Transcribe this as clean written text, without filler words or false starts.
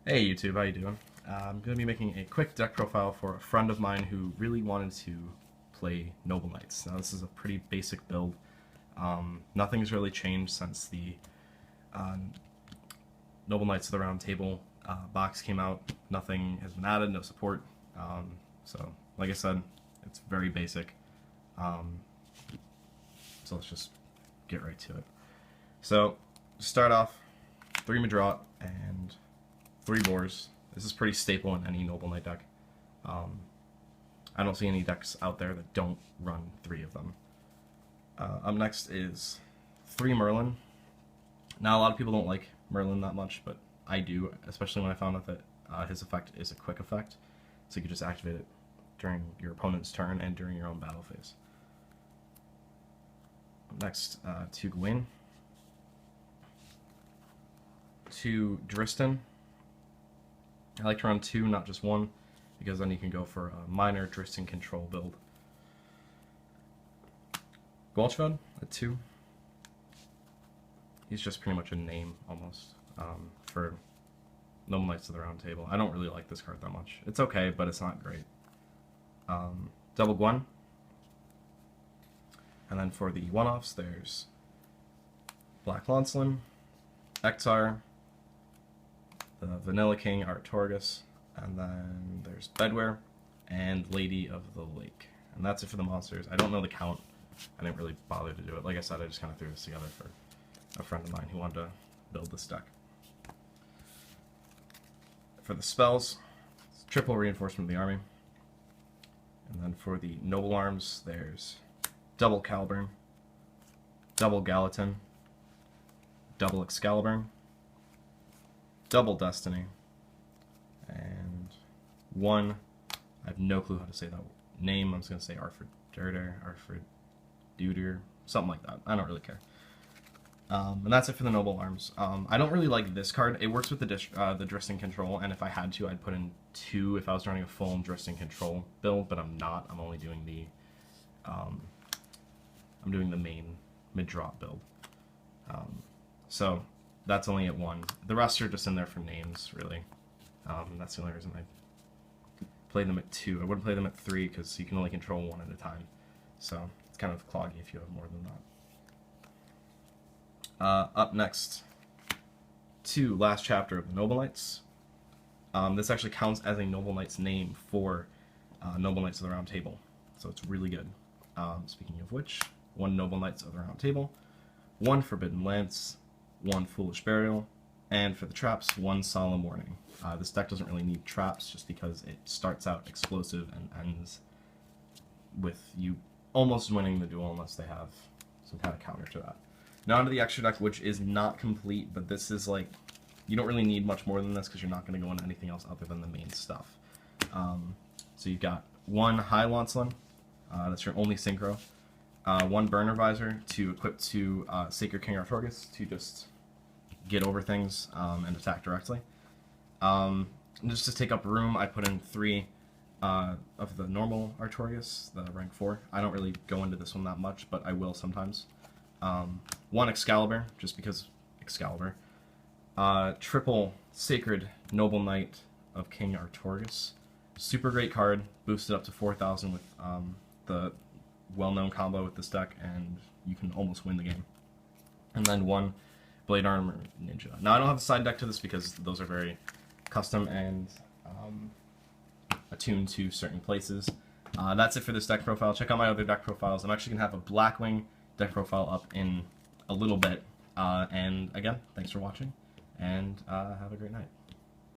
Hey YouTube, how you doing? I'm going to be making a quick deck profile for a friend of mine who really wanted to play Noble Knights. Now this is a pretty basic build. Nothing's really changed since the uh, Noble Knights of the Round Table box came out. Nothing has been added, no support. So like I said, it's very basic. Um, so let's just get right to it. So to start off, 3 Madrot and 3 boars. This is pretty staple in any Noble Knight deck. I don't see any decks out there that don't run 3 of them. Up next is 3 Merlin. Now a lot of people don't like Merlin that much, but I do, especially when I found out that his effect is a quick effect, so you can just activate it during your opponent's turn and during your own battle phase. Up next, 2 Gawain, 2 Dristan. I like to run 2, not just 1, because then you can go for a minor Dristan control build. Gwalchvad at 2. He's just pretty much a name, almost, for Noble Knights of the Round Table. I don't really like this card that much. It's okay, but it's not great. Double Gwen. And then for the one-offs, there's Black Lancelin, Exar, the Vanilla King, Artorigus, and then there's Bedware, and Lady of the Lake. And that's it for the monsters. I don't know the count. I didn't really bother to do it. Like I said, I just kind of threw this together for a friend of mine who wanted to build this deck. For the spells, it's triple reinforcement of the army. And then for the noble arms, there's double Caliburn, double Gallatin, double Excalibur, double Destiny, and 1, I have no clue how to say that name. I'm just going to say Arfred Durder, Arfred Duder, something like that. I don't really care. And that's it for the Noble Arms. I don't really like this card. It works with the Dristan Control, and if I had to, I'd put in 2 if I was running a full Dristan Control build, but I'm not. I'm only doing the I'm doing the main mid-drop build. So that's only at 1. The rest are just in there for names, really. That's the only reason I played them at 2. I wouldn't play them at 3 because you can only control 1 at a time. So it's kind of cloggy if you have more than that. Up next, 2 Last Chapter of the Noble Knights. This actually counts as a Noble Knight's name for Noble Knights of the Round Table, so it's really good. Speaking of which, 1 Noble Knights of the Round Table, 1 Forbidden Lance, 1 Foolish Burial, and for the traps, 1 Solemn Warning. This deck doesn't really need traps just because it starts out explosive and ends with you almost winning the duel unless they have some kind of counter to that. Now onto the extra deck, which is not complete, but this is like, you don't really need much more than this because you're not going to go into anything else other than the main stuff. So you've got 1 High Lancelin, that's your only synchro, 1 Burner Visor to equip to Sacred King Artorigus to just get over things and attack directly. And just to take up room, I put in 3 of the normal Artorigus, the rank 4. I don't really go into this one that much, but I will sometimes. 1 Excalibur, just because Excalibur. Triple Sacred Noble Knight of King Artorigus. Super great card, boosted up to 4,000 with the well-known combo with this deck, and you can almost win the game. And then 1 Blade Armor Ninja. Now I don't have a side deck to this because those are very custom and attuned to certain places. That's it for this deck profile. Check out my other deck profiles. I'm actually going to have a Blackwing deck profile up in a little bit. And again, thanks for watching, and have a great night.